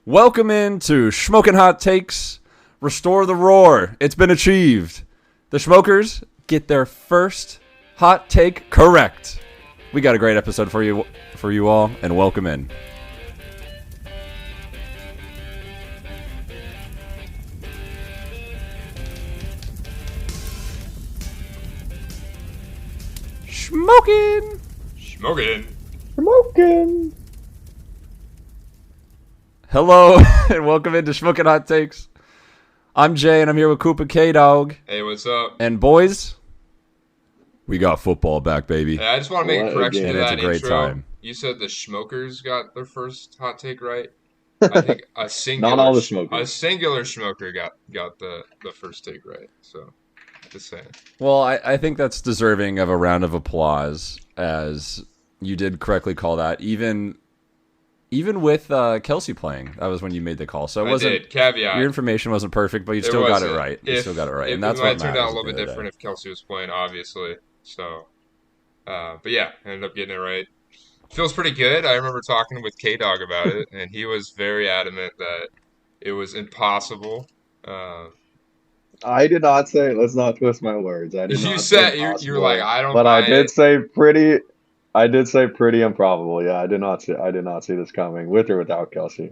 Welcome into Shmokin Hot Takes. Restore the roar. It's been achieved. The Shmokers get their first hot take correct. We got a great episode for you all, and welcome in. Shmokin. Hello, and welcome into Shmokin Hot Takes. I'm Jay, and I'm here with Coop and K-Dog. Hey, what's up? And boys, we got football back, baby. Hey, I just want to make a correction to and that it's a great intro. time. You said the Shmokers got their first hot take right. I think a singular, Not all the smokers. a singular smoker got the first take right. So, just saying. Well, I think that's deserving of a round of applause, as you did correctly call that. Even with Kelsey playing, that was when you made the call. So it wasn't. I did. Caveat. Your information wasn't perfect, but you still got it right. You still got it right, and that's it what might turn out a little bit matters different if Kelsey was playing, obviously. So, but yeah, I ended up getting it right. Feels pretty good. I remember talking with K-Dog about it, and he was very adamant that it was impossible. I did not say. Let's not twist my words. I did You not said say you were like, I don't. but buy I did it. say pretty. I did say pretty improbable. Yeah, I did not see this coming with or without Kelsey.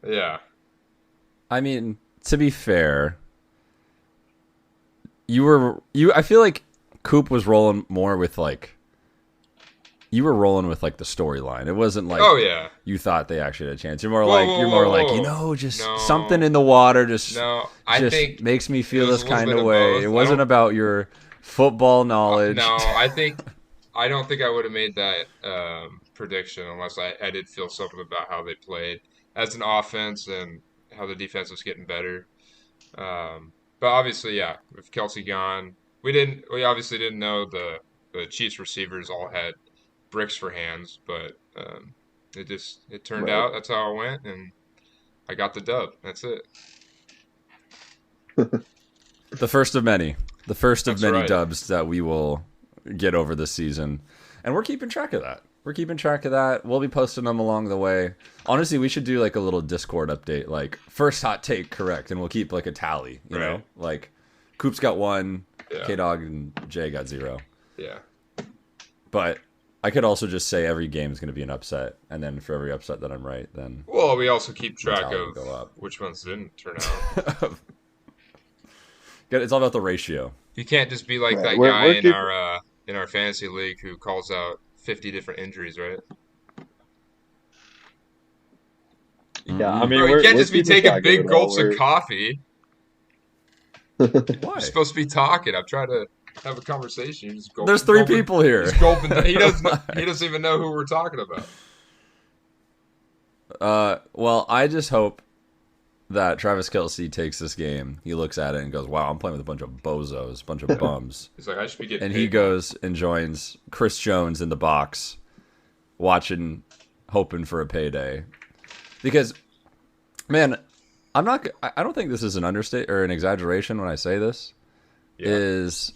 Yeah. I mean, to be fair, I feel like Coop was rolling more with you were rolling with the storyline. It wasn't like Oh yeah. you thought they actually had a chance. You're more Whoa. just No. something in the water just I just think makes me it feel was this a little kind bit of of way. both. It wasn't about your football knowledge. No, I don't think I would have made that prediction unless I did feel something about how they played as an offense and how the defense was getting better. But obviously, yeah, with Kelsey gone, we obviously didn't know the Chiefs receivers all had bricks for hands, but it turned Right. out that's how it went, and I got the dub. That's it. The first of many. The first of That's many right. dubs that we will get over this season. And we're keeping track of that. We'll be posting them along the way. Honestly, we should do a little Discord update, first hot take correct, and we'll keep a tally, you know? Coop's got 1, Yeah. K-Dog and Jay got 0. Yeah. But I could also just say every game is going to be an upset, and then for every upset that I'm right, then Well, we also keep track tally of will go up. which ones didn't turn out. It's all about the ratio. You can't just be like Right. that We're- guy we're in our fantasy league who calls out 50 different injuries, right? Yeah, I mean, Bro, you we're can't just be keeping taking track of big it all. gulps of We're- coffee. Why? You're supposed to be talking. I'm trying to have a conversation. You just There's 3 people here. Just gulping. He doesn't even know who we're talking about. Well, I just hope that Travis Kelce takes this game. He looks at it and goes, "Wow, I'm playing with a bunch of bozos, a bunch of bums." He's like, I should be getting And paid. he goes and joins Chris Jones in the box, watching, hoping for a payday. Because, man, I don't think this is an understate or an exaggeration when I say this. Yeah. Is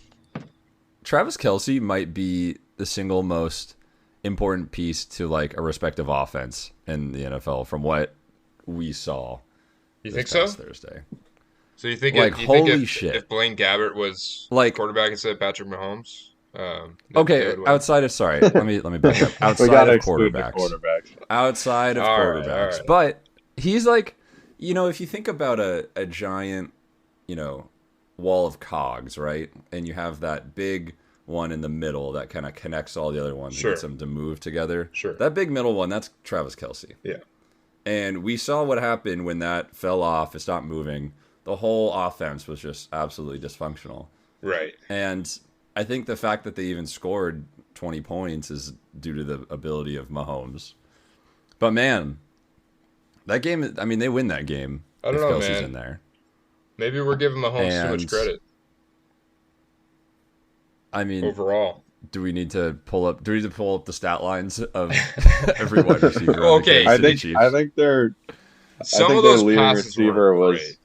Travis Kelce might be the single most important piece to a respective offense in the NFL from what we saw. You this think so? past Thursday. So you think Holy shit. if Blaine Gabbert was quarterback instead of Patrick Mahomes? Okay, outside of let me back up. we Outside gotta of exclude the quarterbacks. quarterbacks. Outside of All right, quarterbacks. all right. But he's if you think about a giant, wall of cogs, right? And you have that big one in the middle that kind of connects all the other ones Sure. and gets them to move together. Sure. That big middle one, that's Travis Kelce. Yeah. And we saw what happened when that fell off. It stopped moving. The whole offense was just absolutely dysfunctional. Right. And I think the fact that they even scored 20 points is due to the ability of Mahomes. But man, that game, I mean, they win that game I don't if know, Kelsey's man. in there. Maybe we're giving Mahomes too much And- credit I mean, overall. do we need to pull up the stat lines of every wide receiver? Okay. on the I Kansas City think Chiefs? Some think of their those leading passes receiver were was- great.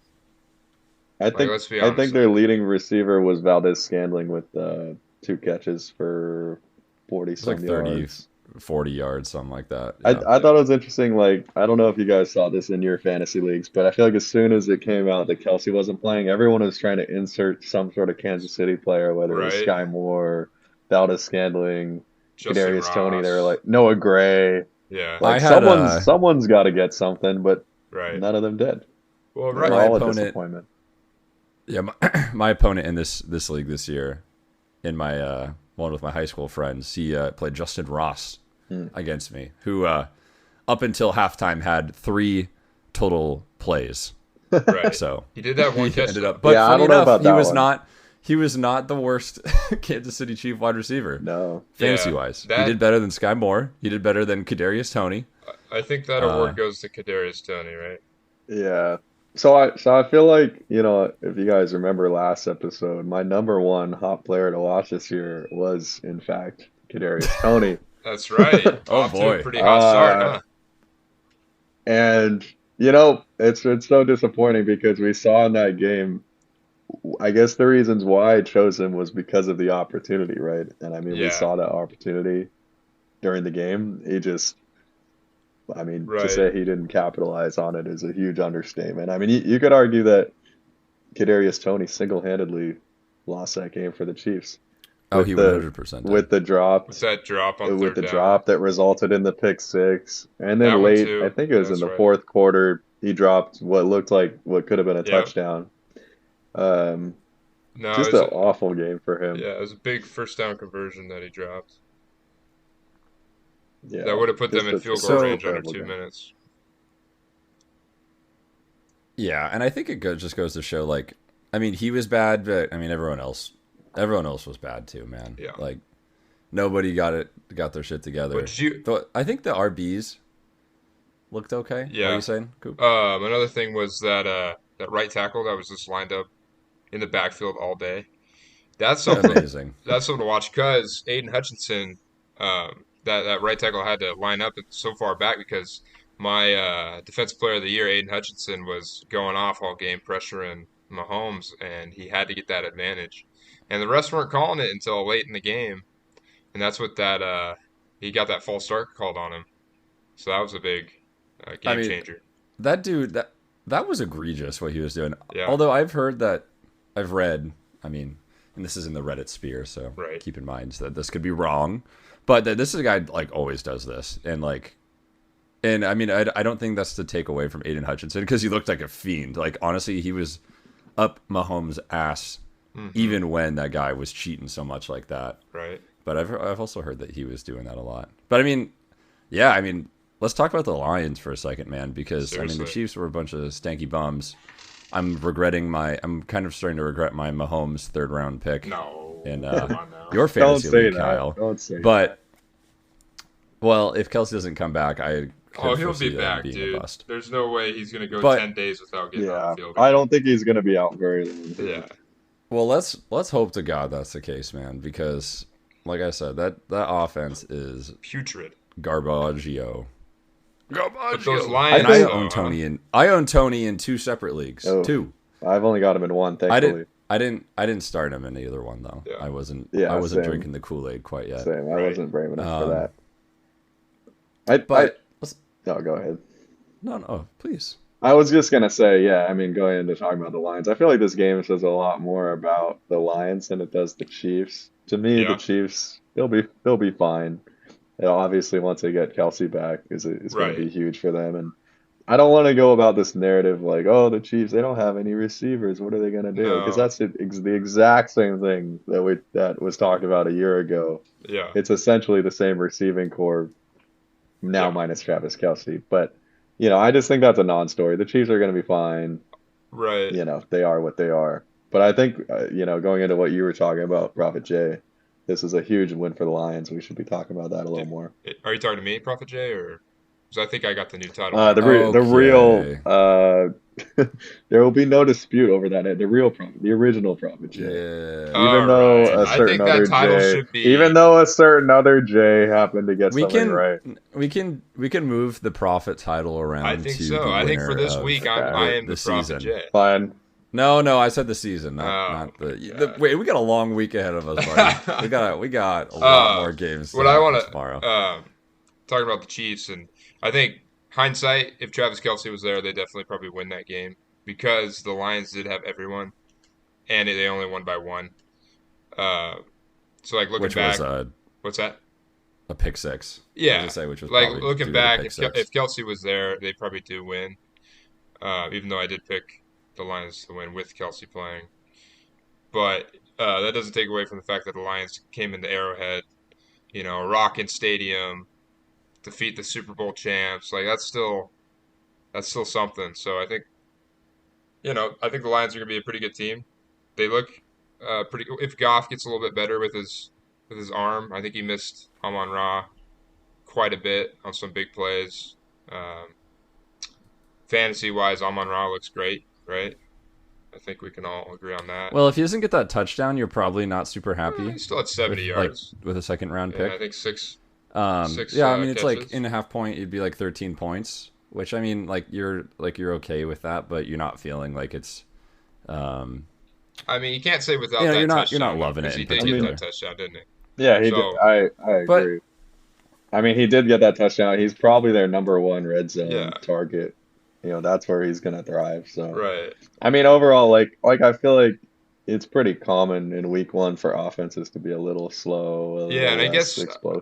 I let's be think honest. their leading receiver was Valdez Scantling with 2 catches for 40 It's like some 30, yards. 40 yards, something like that. I Yeah. I thought it was interesting. Like, I don't know if you guys saw this in your fantasy leagues, but I feel like as soon as it came out that Kelsey wasn't playing, everyone was trying to insert some sort of Kansas City player, whether it was Right. Sky Moore, Valdez Scantling, Justin Kadarius Toney. They were Ross. like Noah Gray. Yeah. I Like had someone's got to get something, but Right. none of them did. Well, They're right. my all a opponent. disappointment. Yeah, my opponent in this league this year, in my one with my high school friends, he played Justin Ross against me, who up until halftime had 3 total plays. Right. So He did have one he catch. ended up, but Yeah, I funny don't know enough, about he that was one. not the worst Kansas City Chief wide receiver No. fantasy Yeah, wise. that- He did better than Sky Moore. He did better than Kadarius Toney. I think that award goes to Kadarius Toney, right? Yeah. So I feel like, if you guys remember last episode, my number one hot player to watch this year was in fact Kadarius Toney. That's right. Oh, Off to boy. a pretty hot start, Uh, huh? And it's so disappointing because we saw in that game, I guess the reasons why I chose him was because of the opportunity, right? And I mean, we Yeah. saw that opportunity during the game. To Right. say he didn't capitalize on it is a huge understatement. I mean, you could argue that Kadarius Toney single-handedly lost that game for the Chiefs Oh, with he the 100% did. with the drop, What's that drop on with third the down? drop that resulted in the pick six, and That then one late, too. I think it was in That's the right. fourth quarter, he dropped what looked like what could have been a Yep. touchdown. Um, No, just it was an awful game for him. yeah, it was a big first down conversion that he dropped. Yeah, That would have put them just in a field goal So- range under terrible 2 game. minutes. Yeah, and I think it just goes to show, like, I mean, he was bad, but I mean, everyone else was bad too, man. Yeah. Like, nobody got their shit together. But did you? Though, I think the RBs looked okay. What Yeah. are you saying, Coop? Another thing was that right tackle that was just lined up in the backfield all day. That's something. Amazing. That's something to watch because Aiden Hutchinson, that right tackle had to line up so far back because my defensive player of the year, Aiden Hutchinson, was going off all game pressuring Mahomes, and he had to get that advantage. And the rest weren't calling it until late in the game, and that's what he got that false start called on him. So that was a big game I mean, changer. That dude, that was egregious what he was doing. Yeah. Although I've read, I mean, and this is in the Reddit sphere, so Right. keep in mind that this could be wrong, but that this is a guy like always does this, and I mean, I don't think that's to take away from Aiden Hutchinson because he looked like a fiend. Like, honestly, he was up Mahomes' ass even when that guy was cheating so much like that. Right. But I've also heard that he was doing that a lot. But I mean, yeah, I mean, let's talk about the Lions for a second, man, because I mean, the Seriously. Chiefs were a bunch of stanky bums. I'm kind of starting to regret my Mahomes 3rd round pick No. in Come on now. your Don't fantasy say league, that. Kyle. Don't say But well, if Kelsey doesn't come back, I Oh, could he'll foresee be that back, being a dude. bust. There's no way he's gonna go But- 10 days without getting on Yeah, the field. I don't think he's going to be out very long. Yeah. Well, let's hope to God that's the case, man, because like I said, that offense is Putrid. garbaggio. But those And Lions, I though, own Tony in 2 separate leagues. Oh. 2. I've only got him in one, thankfully. I didn't start him in either one though. Yeah. I wasn't Yeah, same. drinking the Kool-Aid quite yet. Same. I Right. wasn't brave enough for Um, that. But let's, No, go ahead. no, please. I was just gonna say, yeah, I mean, going into talking about the Lions, I feel like this game says a lot more about the Lions than it does the Chiefs. To me, Yeah. the Chiefs, they'll be fine. And obviously, once they get Kelsey back, it's going Right. to be huge for them. And I don't want to go about this narrative like, oh, the Chiefs, they don't have any receivers. What are they gonna do? No. Because that's the exact same thing that was talked about a year ago. Yeah. It's essentially the same receiving core now Yeah. minus Travis Kelsey. But, I just think that's a non-story. The Chiefs are going to be fine. Right. They are what they are. But I think, going into what you were talking about, Prophet Jay, this is a huge win for the Lions. We should be talking about that a little more. Are you talking to me, Prophet Jay, or because I think I got the new title? The real, there will be no dispute over that. The original Prophet Jay. Yeah. Even though Alright. a I certain think that other title Jay, should be- even though a certain other Jay happened to get We something can right. we can move the Prophet title around. I think to so. the I think for winner this of week, Okay. I am the Prophet season. Jay. Fine. No, I said the season, not Oh, the God. wait. We got a long week ahead of us, buddy. we got a lot more games. What I want to tomorrow. talking about the Chiefs, and I think hindsight, if Travis Kelce was there, they definitely probably win that game because the Lions did have everyone, and they only won by one. Uh, so like looking which was back, what's that? a pick six. I was Yeah, gonna say, which was like probably looking due to the back, pick six. If Kelsey was there, they probably do win. Even though I did pick the Lions to win with Kelsey playing, but that doesn't take away from the fact that the Lions came into Arrowhead, a rocking stadium, defeat the Super Bowl champs. Like that's still something. So I think the Lions are gonna be a pretty good team. They look pretty. If Goff gets a little bit better with his arm, I think he missed Amon-Ra quite a bit on some big plays. Um, Fantasy wise, Amon-Ra looks great, right? I think we can all agree on that. Well, if he doesn't get that touchdown, you're probably not super happy He still had 70 yards. with a second round And pick. I think six Yeah, I mean it's like catches. in a half point, it'd be like 13 points, which I mean you're okay with that, but you're not feeling like it's. Um, I mean, you can't say without you're that not touchdown. loving it Because he in did get particular. that touchdown, didn't he? Yeah, he did. So, I But agree. I mean, he did get that touchdown. He's probably their number one red yeah, zone target. That's where he's gonna thrive. So, right. I mean, overall, like I feel like it's pretty common in week one for offenses to be a little slow, a Yeah, little and less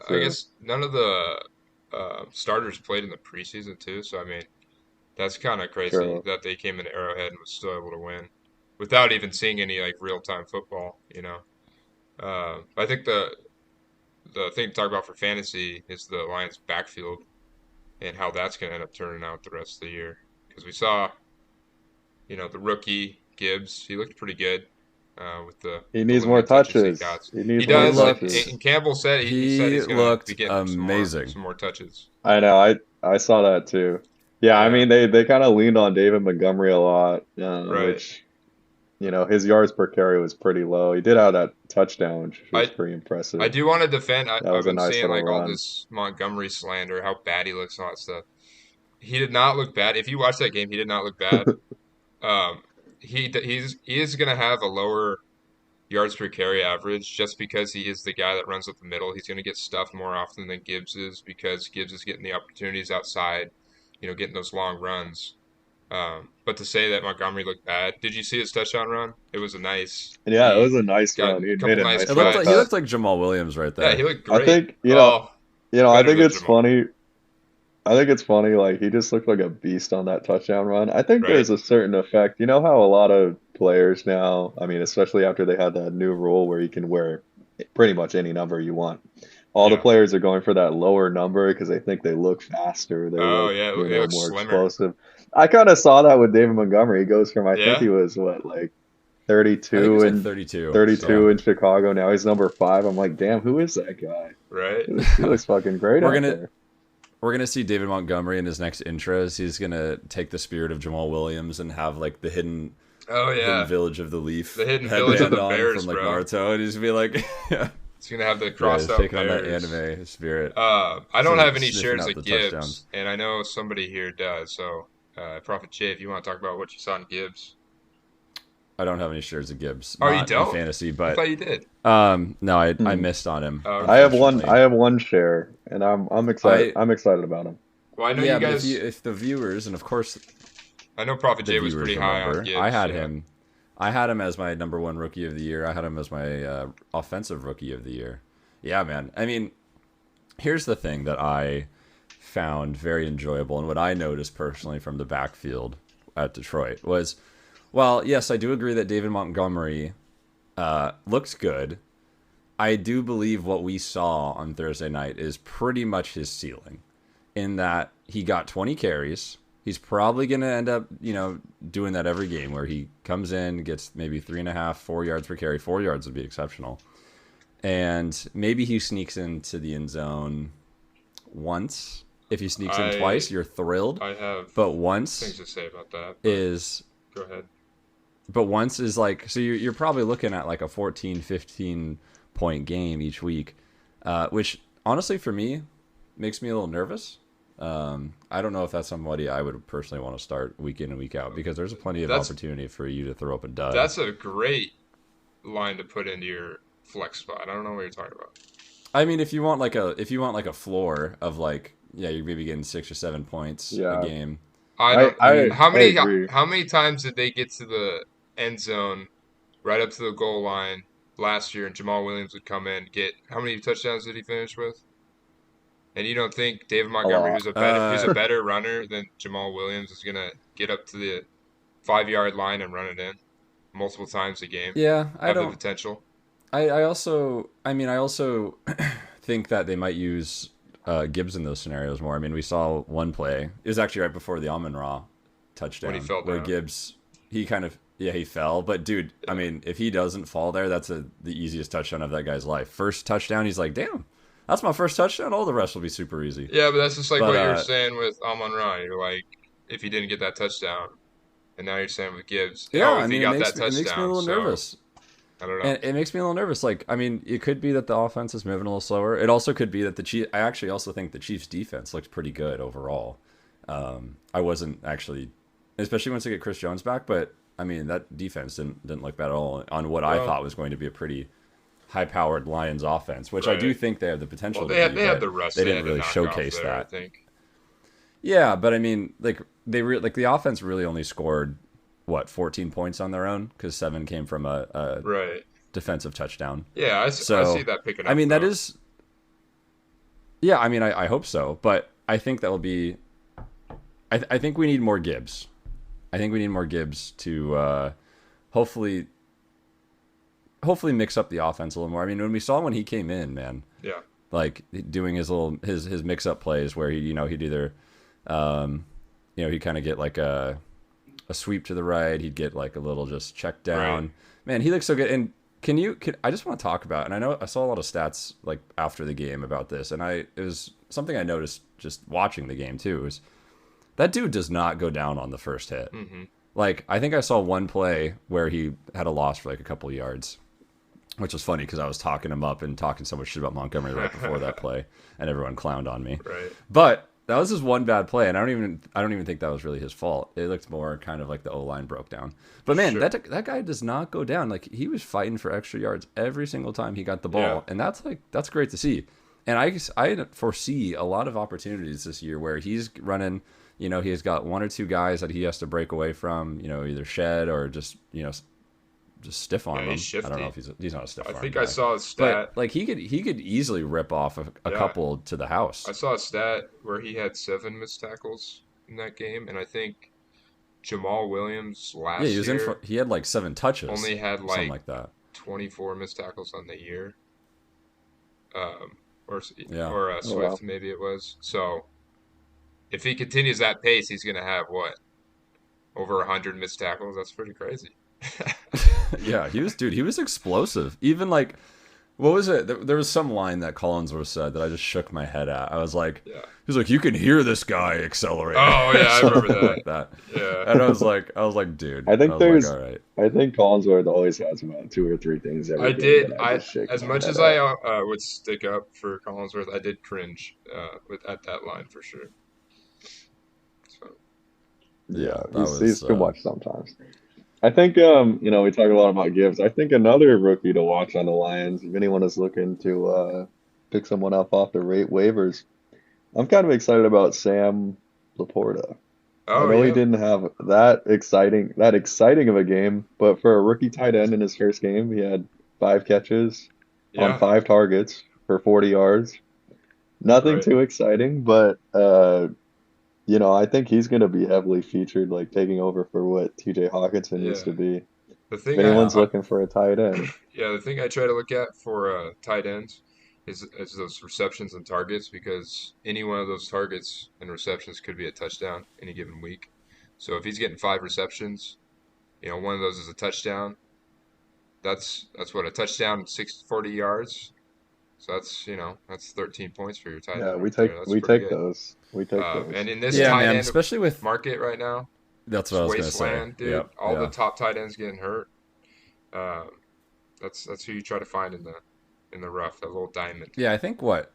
I explosive. guess none of the starters played in the preseason too. So I mean, that's kind of crazy True. that they came into Arrowhead and was still able to win without even seeing any like real time football. I think the thing to talk about for fantasy is the Lions backfield and how that's going to end up turning out the rest of the year. Because we saw, the rookie Gibbs, he looked pretty good with the He needs more limited touches he touches. got. He He needs more he does, looked touches. and Campbell said he said he he's going to be looked getting amazing. some more touches. I know. I saw that too. Yeah, I Yeah, mean they kind of leaned on David Montgomery a lot, right. which his yards per carry was pretty low. He did have that touchdown, which was I pretty I impressive. do want to defend. That I've was a been nice seeing little like all run. this Montgomery slander, how bad he looks and all that stuff. He did not look bad. If you watch that game, he did not look bad. Um, he is going to have a lower yards per carry average just because he is the guy that runs up the middle. He's going to get stuffed more often than Gibbs is because Gibbs is getting the opportunities outside, getting those long runs. But to say that Montgomery looked bad, did you see his touchdown run? It was a nice. And yeah, it He was a nice got run. a He made couple a nice nice It looked little like he cut. looked like Jamal Williams right Yeah, he there. looked I great. think, Oh, I better think than it's Jamal, funny. I think it's funny, like he just looked like a beast on that touchdown run. I think right? there's a certain effect. You know how a lot of players now, I mean, especially after they had that new rule where you can wear pretty much any number you want. All the Yeah. players are going for that lower number because they think they look faster, they Oh, look, yeah, he looks more slimmer. explosive. I kind of saw that with David Montgomery. He goes from, I think he Yeah, was what, like I think he 32 was like and 32. Yeah, 32 in Chicago. Now he's number five. I'm like, damn, who is that guy? right. He looks fucking great we're out gonna there. we're gonna see David Montgomery in his next intros. He's gonna take the spirit of Jamal Williams and have like the Oh hidden yeah, village of the Leaf the hidden village of headband the on Bears, from like bro. Naruto, and he's gonna be like, yeah, He's gonna have the yeah, crossed he's out taking on that Bears. anime spirit, I don't have any sniffing shares out of the Gibbs, touchdowns. and I know somebody here does. So, Prophet Jay, if you want to talk about what you saw in Gibbs. I don't have any shares of Gibbs, Oh, you not in don't? fantasy, I but thought you did. no, I Hmm. missed on him, Oh, I okay. have one. I unfortunately. have one share, and I'm excited. I I'm excited about him. Well, I know you Yeah, but guys. if the viewers, and of course I know Prophet the Jay was viewers pretty high on remember, Gibbs. Yeah. I had him as my number one rookie of the year. I had him as my offensive rookie of the year. Yeah, man. I mean, here's the thing that I found very enjoyable and what I noticed personally from the backfield at Detroit was, well, yes, I do agree that David Montgomery looks good. I do believe what we saw on Thursday night is pretty much his ceiling in that he got 20 carries. He's probably going to end up, doing that every game where he comes in, gets maybe 3.5, 4 yards per carry. 4 yards would be exceptional. And maybe he sneaks into the end zone once. If he sneaks in I twice, you're thrilled. I have But things once to say about that, but is go ahead. like, so you're probably looking at like a 14, 15 point game each week, which honestly for me makes me a little nervous. I don't know if that's somebody I would personally want to start week in and week out because there's plenty of That's opportunity for you to throw up a dud. that's a great line to put into your flex spot. I don't know what you're talking about. I mean, if you want like a floor of like yeah, you're maybe getting 6 or 7 points a Yeah, game. I I don't. I I agree. How many times did they get to the end zone right up to the goal line last year, and Jamal Williams would come in get how many touchdowns did he finish with? And you don't think David A Montgomery, lot. who's a better runner than Jamal Williams, is gonna get up to the 5 yard line and run it in multiple times a game? Yeah, I Have the don't. potential. I also think that they might use Gibbs in those scenarios more. I mean, we saw one play. It was actually right before the Amon-Ra When he touchdown fell where down. Gibbs he kind of yeah he fell. But dude, I Yeah. mean, if he doesn't fall there, that's the easiest touchdown of that guy's life. First touchdown, he's like, damn, that's my first touchdown. All the rest will be super easy. Yeah, but that's just like But what you were saying with Amon-Ra. You're like, if he didn't get that touchdown, and now you're saying with Gibbs, yeah, oh, I if he mean, got that it makes me a touchdown, little so nervous. I don't know. And it makes me a little nervous. Like, I mean, it could be that the offense is moving a little slower. It also could be that the Chiefs. I actually also think the Chiefs' defense looks pretty good overall. I wasn't actually, especially once they get Chris Jones back. But I mean, that defense didn't look bad at all on what I Well, thought was going to be a pretty high-powered Lions offense, which I do right. think they have the potential Well, to be. they had But the rust they they didn't had to really knock off showcase there, I that. think. Yeah, but I mean, like like the offense really only scored what 14 points on their own because 7 came from a Right. defensive touchdown. Yeah, I see So, that picking I up mean, that though. is, yeah, I mean, I hope so, but I think that will be, I think we need more Gibbs. I think we need more Gibbs to hopefully, hopefully mix up the offense a little more. I mean, when we saw when he came in, man, Yeah. like doing his little, his mix up plays where he, he'd either, um, he'd kind of get like a sweep to the right. He'd get like a little just check Right. down. Man, he looks so good. And I just want to talk about, and I know I saw a lot of stats like after the game about this, and it was something I noticed just watching the game too, is that dude does not go down on the first hit. Mm-hmm. Like, I think I saw one play where he had a loss for like a couple of yards, which was funny because I was talking him up and talking so much shit about Montgomery right before that play, and everyone clowned on me. Right. But that was just one bad play, and I don't even think that was really his fault. It looked more kind of like the O line broke down. But man, Sure. that guy does not go down. Like, he was fighting for extra yards every single time he got the ball, Yeah. and that's great to see. And I foresee a lot of opportunities this year where he's running. He's got one or two guys that he has to break away from. Either shed or just just stiff arm Yeah, him. he's I don't know shifty. if he's not a stiff I arm think guy. I saw a But stat. like he could easily rip off a Yeah. couple to the house. I saw a stat where he had 7 missed tackles in that game, and I think Jamal Williams Yeah, he last was in year front. He had like 7 touches, only had something like like that. 24 missed tackles on the year. Or Yeah, Oh wow. Swift maybe it was. So if he continues that pace, he's gonna have what, over 100 missed tackles? That's pretty crazy. yeah, he was explosive. Even like, what was it? There was some line that Collinsworth said that I just shook my head at. I was like, Yeah. he's like, you can hear this guy accelerate. Oh yeah, I remember Something that. like that. Yeah. And I was like, dude. I think I was there's, like, all right. I think Collinsworth always has about 2 or 3 things every I game did. that I just shake As my much head as I at. would stick up for Collinsworth, I did cringe with at that line for sure. So Yeah, Yeah, that he's was. too much sometimes. I think we talk a lot about Gibbs. I think another rookie to watch on the Lions, if anyone is looking to pick someone up off the rate waivers, I'm kind of excited about Sam Laporta. I oh know he yeah, didn't have that exciting of a game, but for a rookie tight end in his first game, he had 5 catches on yeah, 5 targets for 40 yards. Nothing right, too exciting, but I think he's going to be heavily featured, like taking over for what TJ Hawkinson used to yeah. be. The If thing anyone's looking for a tight end, the thing I try to look at for tight ends is those receptions and targets, because any one of those targets and receptions could be a touchdown any given week. So if he's getting 5 receptions, one of those is a touchdown. That's what a touchdown, 40 yards. So that's 13 points for your tight yeah, end we right there. take That's we pretty take good. those. We take those. And in this Yeah, tight man. end Especially with market right now, that's what it's I was gonna say. wasteland, dude. Yep. All the Yeah. top tight ends getting hurt. Um, that's who you try to find in the rough, that little diamond. Yeah. I think what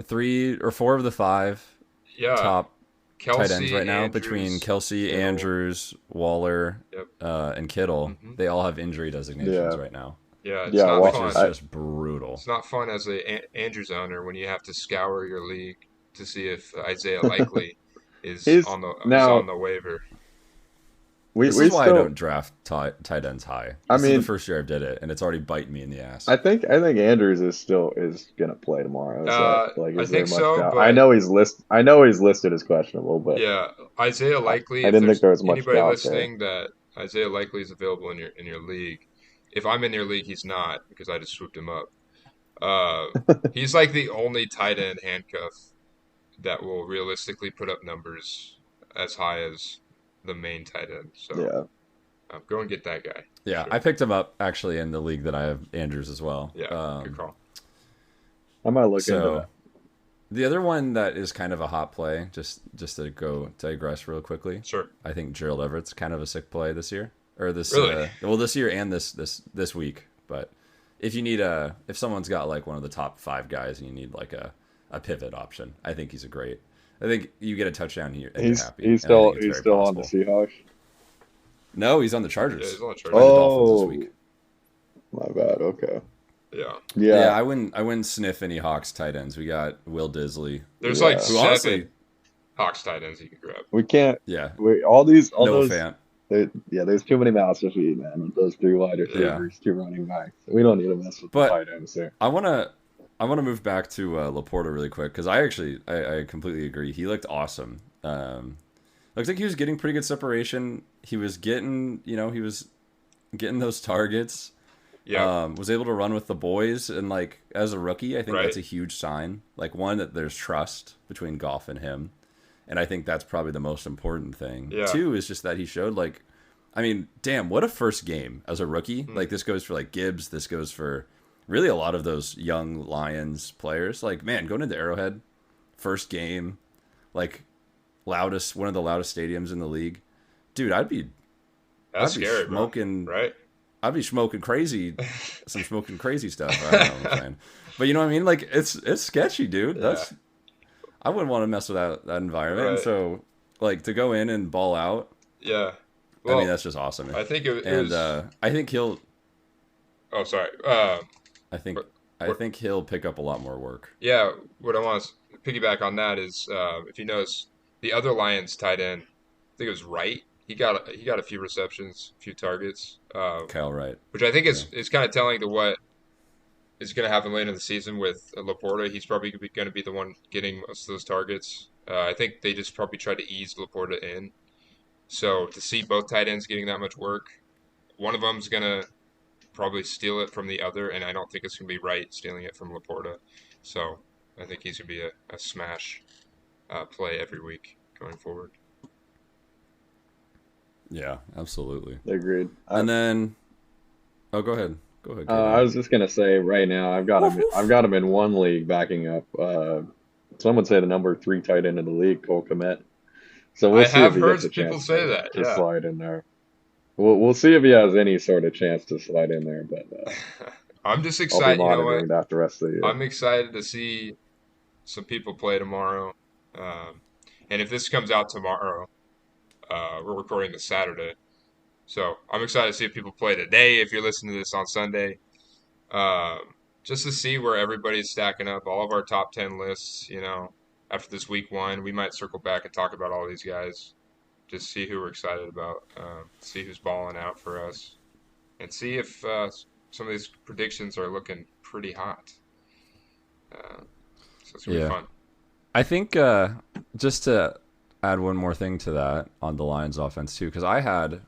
3 or 4 of the 5 Yeah, top tight ends Kelsey, right now between Andrews, Kelsey, Kittle. Andrews, Waller, Yep. and Kittle. hmm They all have injury designations Yeah, right now, Yeah, it's yeah. not which Well, is fun. I just brutal. It's not fun as a Andrews owner when you have to scour your league to see if Isaiah Likely is He's on now the waiver. This we is why I still. don't draft tight ends high. I This is the mean, first year I did it, and it's already biting me in the ass. I think Andrews is gonna play tomorrow. So like, I is there think much so, doubt? but I know he's listed as questionable, but yeah, Isaiah Likely. I If didn't think there's there was much anybody doubt there. listening that Isaiah Likely is available in your league, if I'm in your league, he's not because I just swooped him up. Uh, he's like the only tight end handcuff that will realistically put up numbers as high as the main tight end. So Yeah, go and get that guy for Yeah, I sure. picked him up actually in the league that I have Andrews as well. Yeah, good call. I might look into So that. the other one that is kind of a hot play, just to go digress real quickly, Sure. I think Gerald Everett's kind of a sick play this year, or this Really? this year and this week. But if you need if someone's got like one of the top 5 guys and you need like a pivot option, I think he's a great. I think you get a touchdown here and you're happy, and I think it's He's very still on the possible. Seahawks. No, he's on the Yeah, Chargers. he's on the Playing Chargers. the Dolphins this Oh, week. my bad. Okay. Yeah. Yeah, Yeah, I wouldn't sniff any Hawks tight ends. We got Will Disley, There's like yeah. who honestly, seven Hawks tight ends you can grab. We can't. yeah, All no those. fan. Yeah, there's too many mouths to feed, man. With those 3 wide Yeah, receivers, 2 running backs. We don't need to mess with the but tight ends there. I wanna move back to Laporta really quick because I completely agree. He looked awesome. Looks like he was getting pretty good separation. He was getting those targets. Yeah. Was able to run with the boys, and like as a rookie, I think Right. that's a huge sign. Like one, that there's trust between Goff and him, and I think that's probably the most important thing. Yeah. 2 is just that he showed like, I mean, damn, what a first game as a rookie. Mm. Like this goes for like Gibbs, this goes for really a lot of those young Lions players. Like man, going into Arrowhead, first game, like one of the loudest stadiums in the league, dude. That's I'd be scary, bro. smoking. Right? I'd be smoking crazy, some smoking crazy stuff. I don't know what I'm saying, but you know what I mean. Like it's sketchy, dude. Yeah. I wouldn't want to mess with that environment. And Right. so like to go in and ball out. Yeah. I mean Well, that's just awesome. I think it And was. I think he'll. Oh, sorry. I think But- I think he'll pick up a lot more work. Yeah, what I want to piggyback on that is, if you notice, the other Lions tight end, I think it was Wright. He got a few receptions, a few targets, Kyle Wright. which I think is kind of telling to what is going to happen later in the season with Laporta. He's probably going to be the one getting most of those targets. I think they just probably tried to ease Laporta in. So to see both tight ends getting that much work, one of them's going to probably steal it from the other, and I don't think it's going to be Wright stealing it from Laporta. So I think he's going to be a smash play every week going forward. Yeah, absolutely. Agreed. And then, oh, go ahead. Go ahead. I KD. was just gonna say right now, I've got him in one league backing up. Some would say the number 3 tight end in the league, Cole Kmet. So we'll I see if have he heard gets a people chance say that. to Yeah. slide in there. We'll see if he has any sort of chance to slide in there, but I'm just I'll be excited. You know monitoring what? that the rest of the year. I'm excited to see some people play tomorrow. And if this comes out tomorrow, we're recording this Saturday. So I'm excited to see if people play today. If you're listening to this on Sunday, just to see where everybody's stacking up, all of our top 10 lists. After this week 1, we might circle back and talk about all these guys. Just see who we're excited about, see who's balling out for us, and see if some of these predictions are looking pretty hot. So it's gonna be Yeah. fun. I think just to add one more thing to that on the Lions offense too, because I had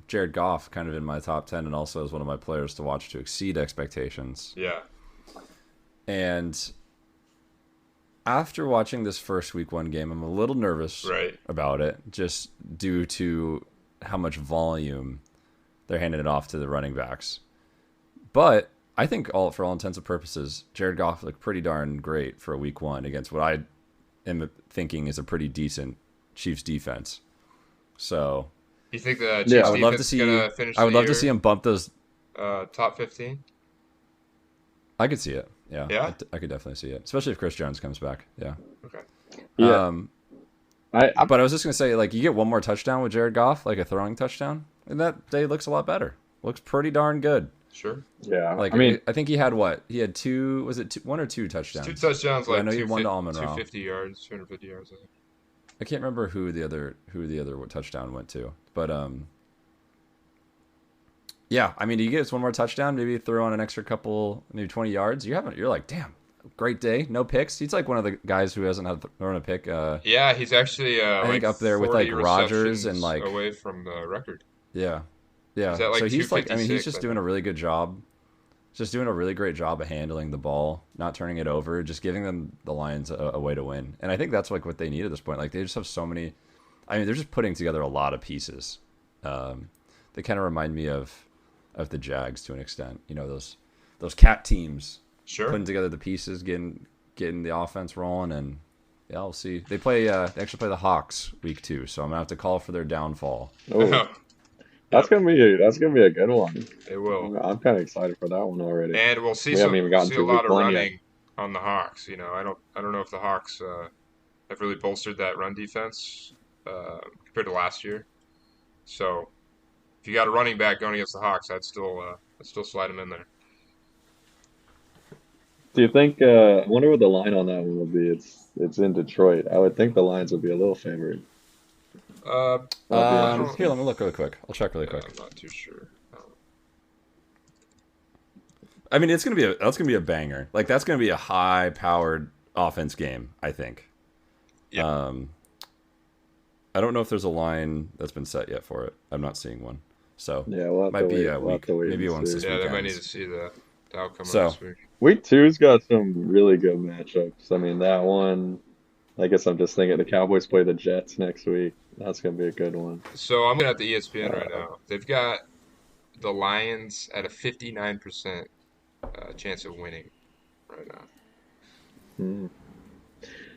Jared Goff kind of in my top 10 and also as one of my players to watch to exceed expectations. Yeah, And after watching this first week 1 game, I'm a little nervous right. about it just due to how much volume they're handing it off to the running backs. But I think for all intents and purposes, Jared Goff looked pretty darn great for a week 1 against what I am thinking is a pretty decent Chiefs defense. So You think the Chiefs Yeah, I would love to defense see. is gonna finish I would the love to year, see him bump those. top 15? I could see it. Yeah, Yeah? I could definitely see it, especially if Chris Jones comes back. Yeah. Okay. Yeah, I But I was just gonna say, like, you get one more touchdown with Jared Goff, like a throwing touchdown, and that day looks a lot better. Looks pretty darn good. Sure. Yeah, Like, I mean, I think he had what? He had two. Was it one or two It's touchdowns? 2 touchdowns, I like know he had one to Almond Ra. 250 yards, 250 yards. I think. I can't remember who the other touchdown went to, but yeah. I mean, he gets one more touchdown, maybe throw on an extra couple, maybe 20 yards. You're like, damn, great day, no picks. He's like one of the guys who hasn't had thrown a pick. Yeah, he's actually I think like up there with 40 like Rodgers and receptions like away from the record. yeah, He's yeah. at like So he's like, I mean, he's 256, just I doing think. a really good job. Just doing a really great job of handling the ball, not turning it over, just giving them the Lions a way to win. And I think that's like what they need at this point. Like they just have so many. I mean, they're just putting together a lot of pieces. They kind of remind me of the Jags to an extent. You know, those cat teams Sure. putting together the pieces, getting the offense rolling, and yeah, we'll see. They actually play the Hawks week 2, so I'm gonna have to call for their downfall. oh, that's gonna be a good one. It will. I'm kind of excited for that one already. And We haven't even gotten a to lot week of 1 yet. running on the Hawks. You know, I don't know if the Hawks have really bolstered that run defense compared to last year. So if you got a running back going against the Hawks, I'd still slide him in there. Do you think? I wonder what the line on that one will be. It's in Detroit. I would think the Lions would be a little favored. Uh, That'd be I interesting. don't, Here, let me look really quick. I'll check really quick. I'm not too sure. I mean, that's gonna be a banger. Like that's gonna be a high-powered offense game. I think. Yeah. I don't know if there's a line that's been set yet for it. I'm not seeing one. So Yeah, we'll have might to be wait. a We'll have week. to wait Maybe and once see. this Yeah, they weekend. might need to see the outcome So- of this week. Week 2's got some really good matchups. I mean, that one. I guess I'm just thinking the Cowboys play the Jets next week. That's gonna be a good one. So I'm looking at the ESPN right now. They've got the Lions at a 59% chance of winning right now. Hmm.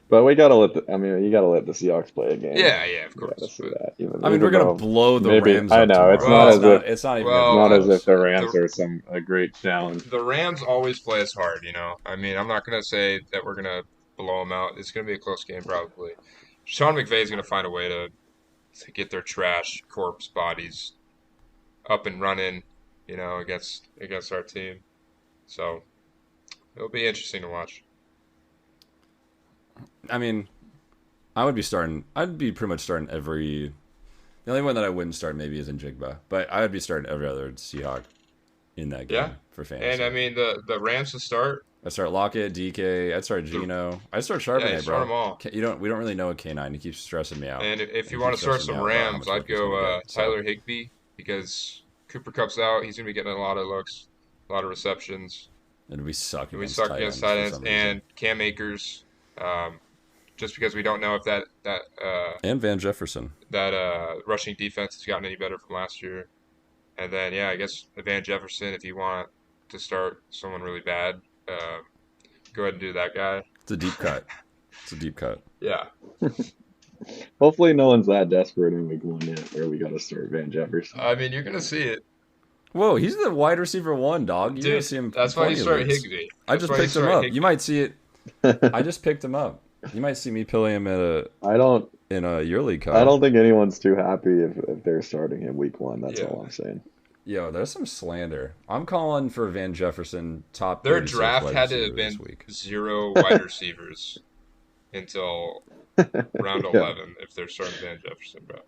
But we gotta let you gotta let the Seahawks play a game. Yeah, of You gotta course. see But, that. Even, I mean, we're even gonna though blow the maybe Rams I up know tomorrow. it's not as if It's not even. Well, gonna not be as close. if the Rams the- are a great challenge. the Rams always play us hard, you know. I mean, I'm not gonna say that we're gonna blow them out. It's gonna be a close game probably. Sean McVay's gonna find a way to get their trash corpse bodies up and running, you know, against our team. So it'll be interesting to watch. I mean, I'd be pretty much starting every. The only one that I wouldn't start maybe is in Jigba, but I would be starting every other Seahawk in that game Yeah. for fantasy. And I mean the Rams to start. I'd start Lockett, DK. I'd start Gino. I'd start Charbonnet, Yeah, start bro. them all. We don't really know a K9. He keeps stressing me out. And if you He want to keeps start stressing me some out about how Rams, much I'd work he's gonna go get, so. Tyler Higbee because Cooper Cup's out. He's gonna be getting a lot of looks, a lot of receptions. And we suck And we against suck tight against ends tight for ends some reason. and Cam Akers. Just because we don't know if that And Van Jefferson. rushing defense has gotten any better from last year. And then I guess Van Jefferson, if you want to start someone really bad, go ahead and do that guy. It's a deep cut. Yeah. Hopefully, no one's that desperate in week 1 yet, where we gotta start Van Jefferson. I mean, you're gonna see it. Whoa, he's the wide receiver 1, dog. You're gonna Dude, see him. that's why you start Higbee. I That's just why you picked him start up. Higbee. You might see it. I just picked him up. You might see me pilling him I don't in a year league cup. I don't think anyone's too happy if they're starting him week 1. That's Yeah. all I'm saying. Yo, there's some slander. I'm calling for Van Jefferson top. Their 36 draft wide had to receiver have been this week. 0 wide receivers until round Yeah. 11 if they're starting Van Jefferson, bro.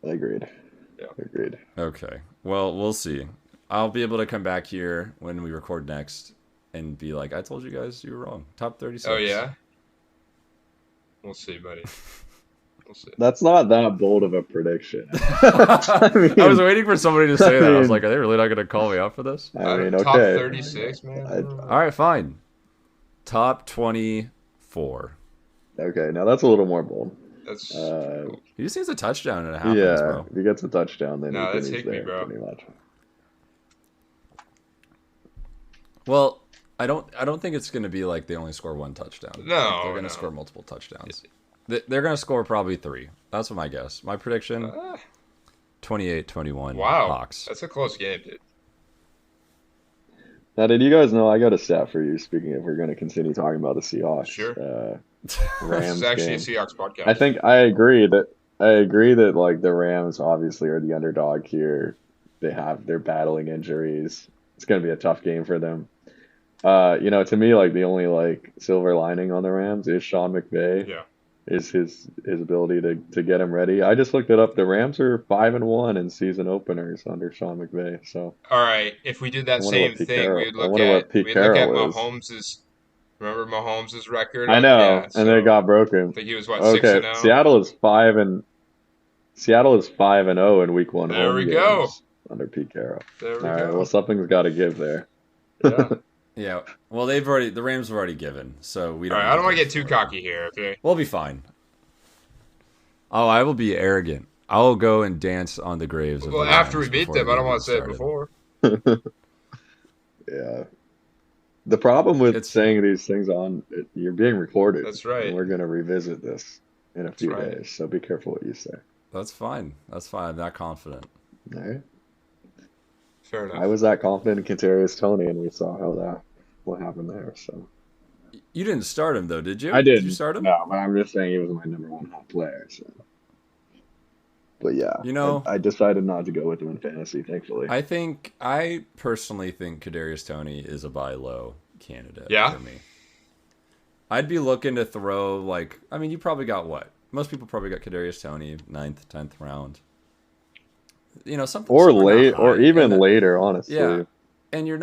Agreed. Yeah. Agreed. Okay. Well, we'll see. I'll be able to come back here when we record next and be like, I told you guys you were wrong. Top 36. Oh yeah. We'll see, buddy. We'll see. That's not that bold of a prediction. I mean- was waiting for somebody to say that. I was mean- like, are they really not going to call me out for this? I mean, Top okay. 36, man. I- All right, fine. Top 24. Okay, now that's a little more bold. That's He just needs a touchdown and it happens, Yeah, bro. if he gets a touchdown, then No, that's he's Higbee, there, bro. pretty much. Well, I don't think it's going to be like they only score one touchdown. No, They're going no. to score multiple touchdowns. They're going to score probably 3. That's what my guess. My prediction, 28-21 wow. Hawks. That's a close game, dude. Now, did you guys know I got a stat for you? Speaking of, we're going to continue talking about the Seahawks. Sure. Rams This is actually game. a Seahawks podcast. I think I agree that I agree that like the Rams obviously are the underdog here. They're battling injuries. It's gonna be a tough game for them. To me, like the only like silver lining on the Rams is Sean McVay, Yeah. is his ability to get him ready. I just looked it up. The Rams are 5-1 in season openers under Sean McVay. So All right. If we did that same thing, I wonder what Pete we'd look at Carroll is. Mahomes's. Remember Mahomes's record I on? Yeah. know, and then it So got I broken. think he was what, 6 Okay, and 0. Seattle is 5-0 in week one There home we go. games under Pete Carroll. There All we right, well, go. something's got to give there. Yeah. Yeah. Well, the Rams have already given, so we All don't. right. Need I don't want to give get too for it. cocky here. Okay. We'll be fine. Oh, I will be arrogant. I will go and dance on the graves of Well, the after Lions we beat before them, the I game don't want to even say it started. before. Yeah. The problem with It's saying these things you're being recorded, That's and right. we're going to revisit this in a That's few right. days, so be careful what you say. That's fine. That's fine. I'm not confident. All right. Fair I enough. was that confident in Toney, and we saw what happened there. So You didn't start him though, did I you? Did you didn't. start him? No, but I'm just saying he was my number one hot player. So, but yeah, You know, I decided not to go with him in fantasy, thankfully. I personally think Kadarius Toney is a buy low candidate Yeah? for me. I'd be looking to throw you probably got what? Most people probably got Kadarius Toney 9th, 10th round. Something Or somewhere not late, or high. even And later, honestly. yeah, and you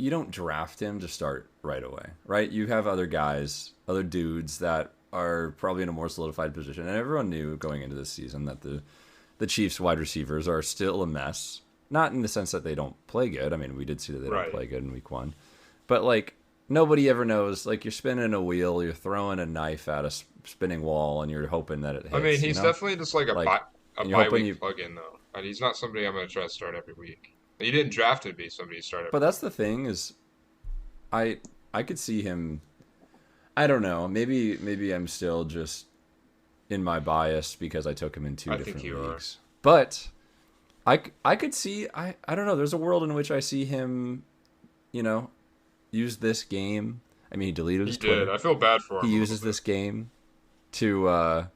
don't draft him to start right away, right? You have other guys, other dudes that are probably in a more solidified position, and everyone knew going into this season that the Chiefs wide receivers are still a mess. Not in the sense that they don't play good. I mean, we did see that they Right. don't play good in week 1, but nobody ever knows. You're spinning a wheel, you're throwing a knife at a spinning wall, and you're hoping that it hits. I mean, he's definitely just like a and you're hoping bye-week plug-in, though. And he's not somebody I'm going to try to start every week. You didn't draft him to be somebody to start every But that's the thing is, I could see him. I don't know. Maybe I'm still just in my bias because I took him in two I think different you are. leagues. But I could see. I don't know. There's a world in which I see him, use this game. I mean, he deleted his He did. Twitter. I feel bad for him. He a uses little this game to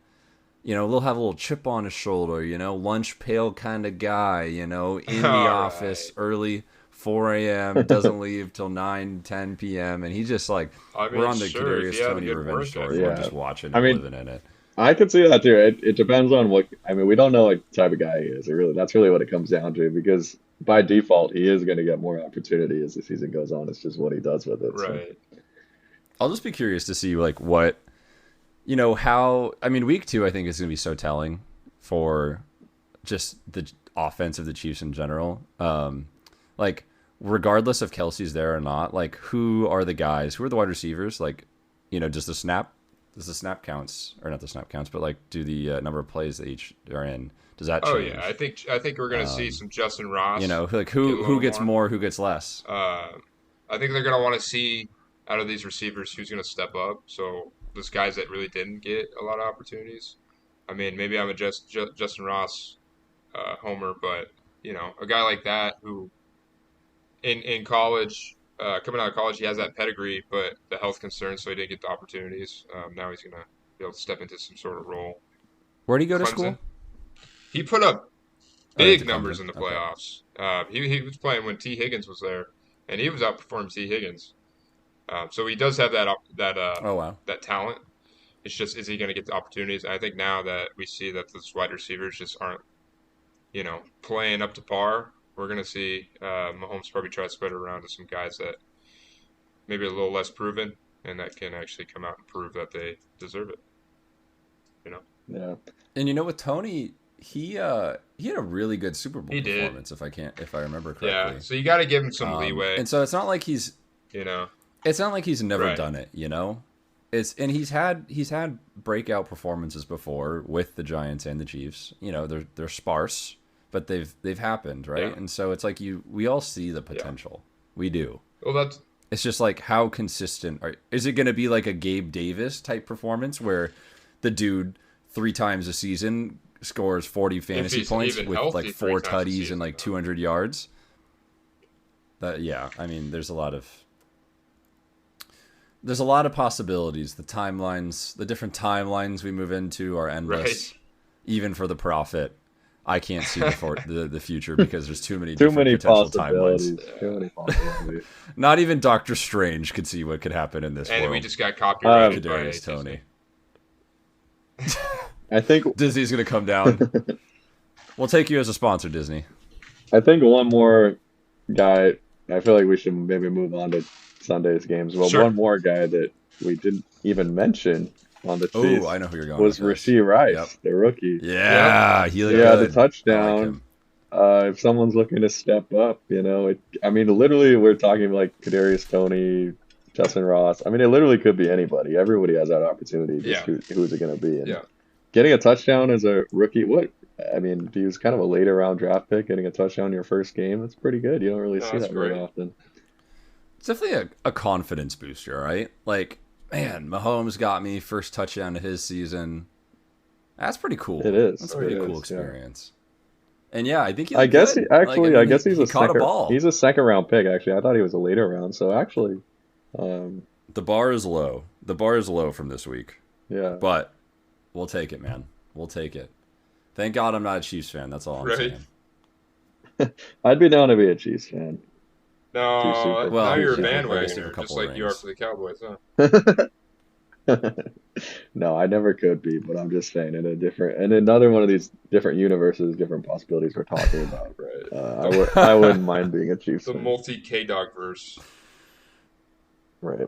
they'll have a little chip on his shoulder, lunch pail kind of guy, in the All office right. early 4 a.m., doesn't leave till 9, 10 p.m. And he's just I mean, we're on the sure, if Kadarius he had a Toney good revenge work story. ethic. We're Yeah. just watching I and mean, living in it. I could see that too. It depends on what, I mean, we don't know like the type of guy he is. That's really what it comes down to, because by default he is going to get more opportunity as the season goes on. It's just what he does with it. So. Right. I'll just be curious to see what, how, I mean, week 2, I think is going to be so telling for just the offense of the Chiefs in general. Regardless if Kelsey's there or not, who are the guys, who are the wide receivers? Does the snap counts, or not the snap counts, but do the number of plays they each are in, does that Oh change? yeah, I think we're gonna see some Justin Ross. Who gets more, who gets less? I think they're gonna want to see out of these receivers who's gonna step up. So those guys that really didn't get a lot of opportunities. I mean, maybe I'm a Justin Ross homer, but a guy like that who in college, coming out of college, he has that pedigree, but the health concerns, so he didn't get the opportunities. Now he's gonna be able to step into some sort of role. Where'd he go to Clemson. school? He put up Oh, he went big to numbers Clemson. in the Okay. playoffs. He was playing when T. Higgins was there, and he was outperforming T. Higgins. So he does have Oh wow. that talent. It's just, is he going to get the opportunities? And I think now that we see that those wide receivers just aren't, playing up to par, we're going to see Mahomes probably try to spread it around to some guys that maybe a little less proven and that can actually come out and prove that they deserve it. Yeah. And with Toney, he had a really good Super Bowl He did. performance, if I remember correctly. Yeah, so you got to give him some leeway. And so it's not like he's never Right. done it, he's had breakout performances before with the Giants and the Chiefs. They're sparse, but they've happened, right? Yeah. And so it's we all see the potential. We do. Well, that's It's just how consistent is it going to be, like a Gabe Davis type performance where the dude 3 times a season scores 40 fantasy he's points even with healthy 4 3 times a tutties season, and though. 200 yards. I mean, there's a lot of possibilities. The different timelines we move into are endless. even for the profit, I can't see the future because there's too many Too different many potential timelines. possibilities. Too many possibilities. Not even Doctor Strange could see what could happen in this And world. we just got copyrighted by Kadarius Disney. Toney. I think Disney's gonna come down. We'll take you as a sponsor, Disney. one more guy. I feel like we should maybe move on to Sunday's games. Well, Sure. one more guy that we didn't even mention on the Chiefs Oh, I know who you're going was with this. Rasheed Rice, Yep. the rookie. Yeah, he looked Yeah, good. the touchdown. I like him. If someone's looking to step up, I mean, literally, we're talking like Kadarius Toney, Justin Ross. I mean, it literally could be anybody. Everybody has that opportunity. Just who's it going to be? And Yeah. getting a touchdown as a rookie, I mean, he was kind of a later round draft pick. Getting a touchdown in your first game, that's pretty good. You don't really see that's that very great. often. It's definitely a confidence booster, right? Like, man, Mahomes got me first touchdown of his season. That's pretty cool. It is. That's a pretty It cool is, yeah. experience. And yeah, I think he I looked guess good. I guess he's a caught second. a ball. He's a second round pick. Actually, I thought he was a later round. So actually, The bar is low. The bar is low from this week. yeah. But we'll take it, man. We'll take it. Thank God I'm not a Chiefs fan. That's all I'm Right. saying. I'd be down to be a Chiefs fan. No, Well, now you're a yeah, bandwagoner, couple just like you are rings. for the Cowboys, huh? No, I never could be, but I'm just saying in another one of these different universes, different possibilities we're talking about. Right. I wouldn't mind being a Chiefs The fan. multi K-Dog verse. Right.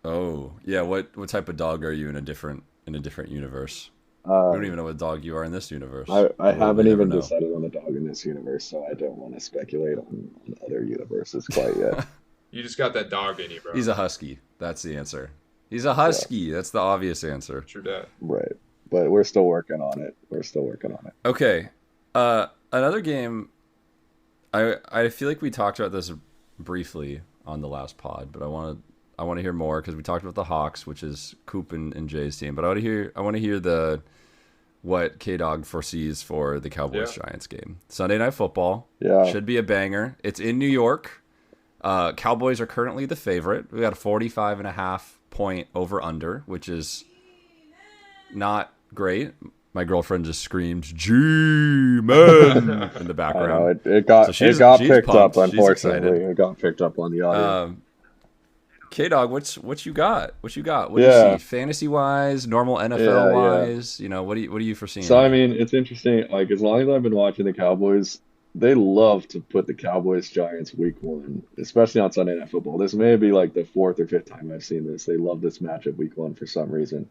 Oh, yeah. What type of dog are you in a different universe? We Uh, don't even know what dog you are in this universe. I Although we haven't never even know. decided on a dog in this universe, so I don't want to speculate on other universes quite yet. You just got that dog in you, bro. He's a husky. That's the answer. He's a husky. That's the obvious answer. True that. Right. But we're still working on it. Okay. Another game. I feel like we talked about this briefly on the last pod, but I want to hear more because we talked about the Hawks, which is Coop and Jay's team. But I want to hear what K Dog foresees for the Cowboys Giants game. Sunday Night Football. Yeah. Should be a banger. It's in New York. Cowboys are currently the favorite. We got a 45.5 point over under, which is not great. My girlfriend just screamed G-Men in the I background. know it got So she's picked pumped. up. She's Unfortunately, excited. it got picked up on the audio. K Dog, what you got? What do you see? Fantasy wise, normal NFL wise, what do you foresee? So I mean, it's interesting. Like as long as I've been watching the Cowboys, they love to put the Cowboys Giants week one, especially on Sunday Night Football. This may be like the fourth or fifth time I've seen this. They love this matchup week one for some reason.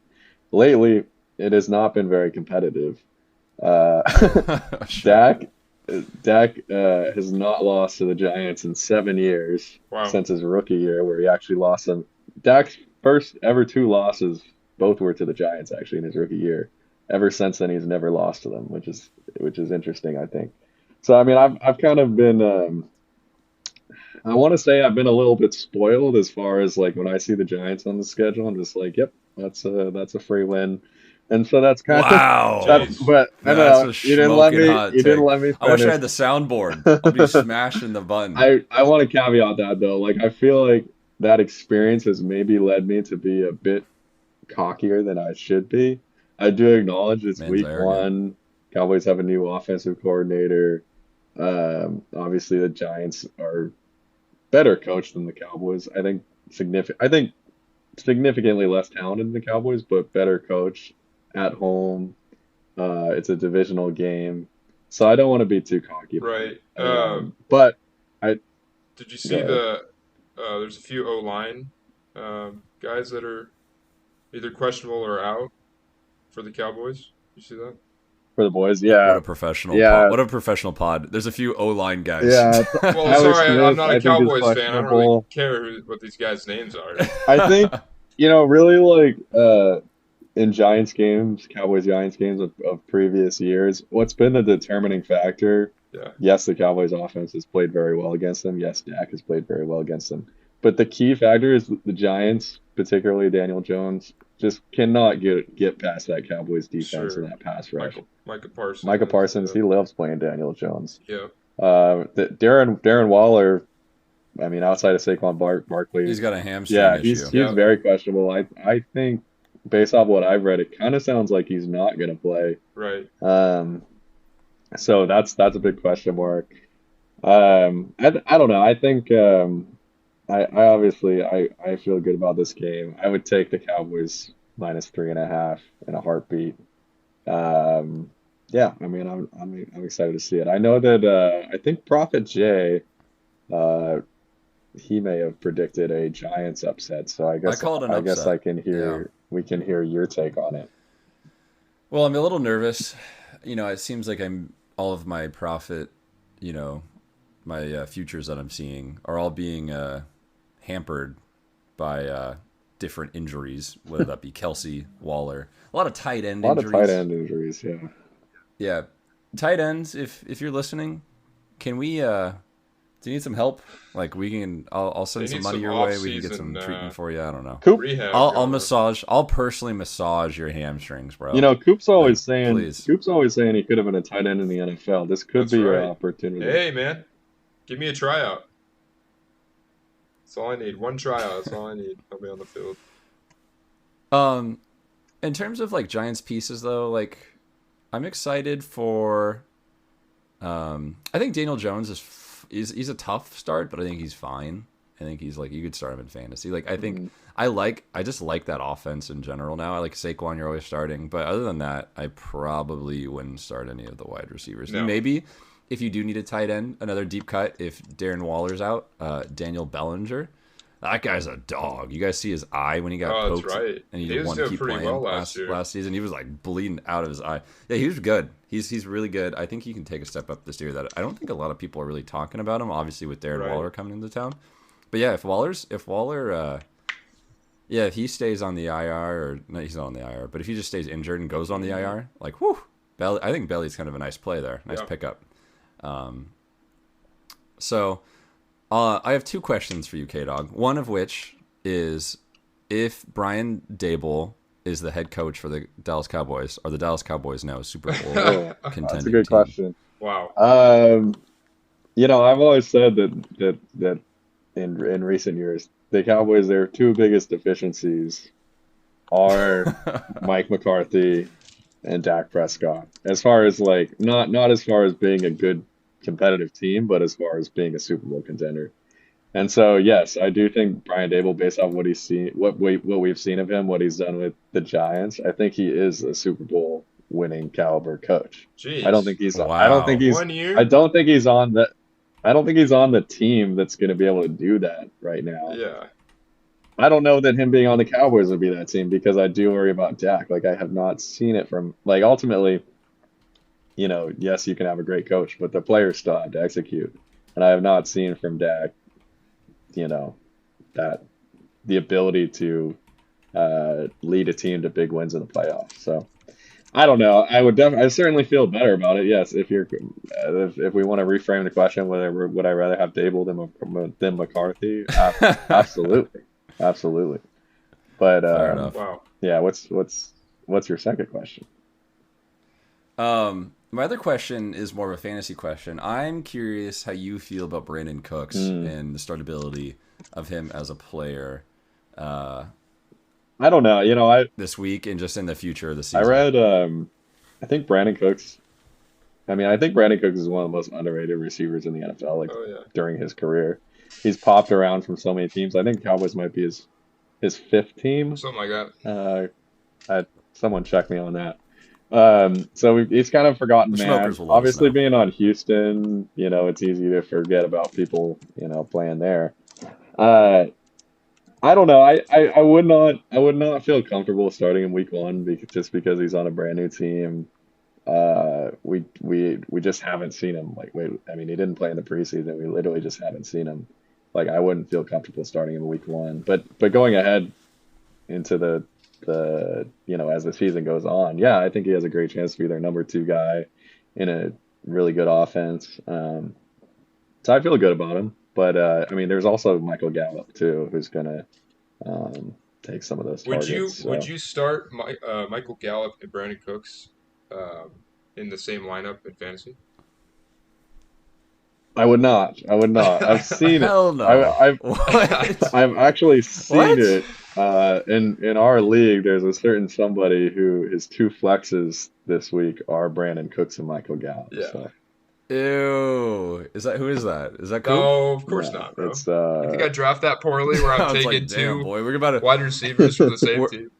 Lately, it has not been very competitive. Dak has not lost to the Giants in 7 years since his rookie year, where he actually lost them. Dak's first ever 2 losses, both were to the Giants actually in his rookie year. Ever since then, he's never lost to them, which is interesting, I think. So I mean, I've kind of been, I want to say I've been a little bit spoiled as far as like when I see the Giants on the schedule, I'm just like, yep, that's a free win. And so that's kind wow. of but I know you didn't let me finish. I wish I had the soundboard. I'll be smashing the button. I want to caveat that though. Like I feel like that experience has maybe led me to be a bit cockier than I should be. I do acknowledge it's week one. Cowboys have a new offensive coordinator. Obviously the Giants are better coached than the Cowboys. I think significantly less talented than the Cowboys, but better coached at home. It's a divisional game, so I don't want to be too cocky. Right. But I did you see there's a few O-line guys that are either questionable or out for the Cowboys. You see that? For the boys, yeah. What a professional pod. What a professional pod. There's a few O-line guys. Yeah. Well, sorry, I'm not a Cowboys fan. I don't really care what these guys' names are. I think, really like in Giants games, Cowboys-Giants games of previous years, what's been the determining factor? Yeah. Yes, the Cowboys offense has played very well against them. Yes, Dak has played very well against them. But the key factor is the Giants, particularly Daniel Jones, just cannot get past that Cowboys defense and that pass rush. Micah Parsons, he loves playing Daniel Jones. Yeah. Darren Waller, I mean, outside of Saquon Barkley, he's got a hamstring issue. He's very questionable. I think based off what I've read, it kind of sounds like he's not going to play. Right. Um, so that's a big question mark. I don't know. I think I obviously I feel good about this game. I would take the Cowboys minus 3.5 in a heartbeat. Um, yeah, I mean I'm excited to see it. I know that I think Prophet Jay uh, he may have predicted a Giants upset. So I called an I guess upset. I can Yeah. hear we can hear your take on it. Well, I'm a little nervous. It seems like I'm all of my profit, you know, my futures that I'm seeing are all being hampered by different injuries, whether that be Kelsey, Waller, a lot of tight end A lot of tight injuries. end injuries, yeah. Yeah, tight ends. If you're listening, can we? Do you need some help? Like we can. I'll They send some need money some your way. We can get off-season some treatment for you. I don't know. Coop, rehab I'll going. massage. I'll personally massage your hamstrings, bro. Like please. Coop's always saying he could have been a tight end in the NFL. This could That's be your right. opportunity. Hey, man, give me a tryout. That's all I need. One tryout. That's all I need. I'll be on the field. Um, in terms of like Giants pieces though, like I'm excited for. I think Daniel Jones he's a tough start, but I think he's fine. I think he's like you could start him in fantasy. Like I think Mhm. I just like that offense in general now. I like Saquon, you're always starting, but other than that, I probably wouldn't start any of the wide receivers. No. Maybe if you do need a tight end, another deep cut. If Darren Waller's out, Daniel Bellinger, that guy's a dog. You guys see his eye when he got Oh, that's poked, right. and he He just was wanted to doing keep pretty playing well last year. last season. He was like bleeding out of his eye. Yeah, he was good. He's really good. I think he can take a step up this year. That I don't think a lot of people are really talking about him. Obviously, with Darren Right. Waller coming into town, but yeah, if Waller, yeah, if he stays on the IR or no, he's not on the IR, but if he just stays injured and goes on the IR, like whew, Belly, I think Belly's kind of a nice play there, nice Yeah. pickup. Um, so I have two questions for you, K Dog. One of which is if Brian Dable is the head coach for the Dallas Cowboys, are the Dallas Cowboys now a Super Bowl Oh, that's a contending good team? question. Wow. Um, I've always said that in recent years, the Cowboys, their two biggest deficiencies are Mike McCarthy and Dak Prescott. As far as like not as far as being a good competitive team, but as far as being a Super Bowl contender. And so yes, I do think Brian Dable, based on what he's seen, what we've seen of him, what he's done with the Giants, I think he is a Super Bowl winning caliber coach. I don't think Jeez. he's Wow. One I year? don't think he's on the I don't think he's on the team that's going to be able to do that right now. Yeah. I don't know that him being on the Cowboys would be that team because I do worry about Dak. Like I have not seen it from like ultimately, yes, you can have a great coach, but the players still have to execute. And I have not seen from Dak, you know, that the ability to lead a team to big wins in the playoffs. So I don't know. I certainly feel better about it. Yes, if we want to reframe the question, whether would I rather have Dable than McCarthy? Absolutely, absolutely. But Fair enough. Wow. yeah, what's your second question? My other question is more of a fantasy question. I'm curious how you feel about Brandon Cooks Hmm. and the startability of him as a player I don't know. this week and just in the future of the I season. read. I think Brandon Cooks. I think Brandon Cooks is one of the most underrated receivers in the NFL. Like Oh, yeah. during his career, he's popped around from so many teams. I think Cowboys might be his fifth team. Something like that. Someone check me on that. So he's kind of forgotten The man. Shmokers will let us Obviously, know. being on Houston, it's easy to forget about people, playing there. Uh, I don't know. I would not feel comfortable starting him week one just because he's on a brand new team. We just haven't seen him. Like, wait, I mean, he didn't play in the preseason. We literally just haven't seen him. Like, I wouldn't feel comfortable starting him week one. But going ahead into the as the season goes on, yeah, I think he has a great chance to be their number two guy in a really good offense. So I feel good about him. But I mean, there's also Michael Gallup too, who's gonna take some of those Would targets. you would So you start Michael Gallup and Brandon Cooks um, in the same lineup in fantasy? I would not. I would not. I've seen it. Hell no. I've What? I've actually seen What? it. In our league, there's a certain somebody who his two flexes this week are Brandon Cooks and Michael Gallup. Yeah. So Ew. Who is that? Is that Coop? No, of course no, not, bro. it's You think I draft that poorly where I I'm was taking like, damn, two boy, we're about to wide receivers from the same we're, team?